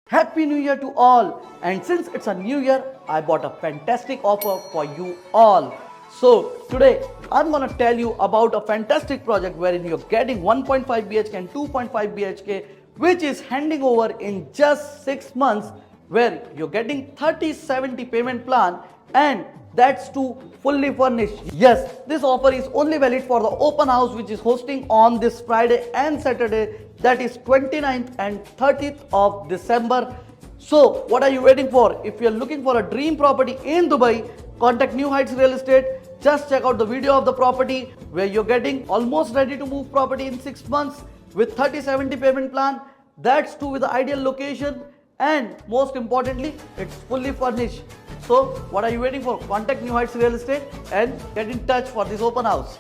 Happy New Year to all! And since it's a new year, I bought a fantastic offer for you all. So today I'm gonna tell you about a fantastic project wherein you're getting 1.5 BHK and 2.5 BHK, which is handing over in just 6 months, where you're getting 30/70 payment plan, and that's too fully furnished. Yes, this offer is only valid for the open house which is hosting on this Friday and Saturday, that is 29th and 30th of December. So what are you waiting for? If you're looking for a dream property in Dubai, contact New Heights Real Estate. Just check out the video of the property where you're getting almost ready to move property in 6 months with 30/70 payment plan. That's too with the ideal location, and most importantly, it's fully furnished. So what are you waiting for? Contact New Heights Real Estate and get in touch for this open house.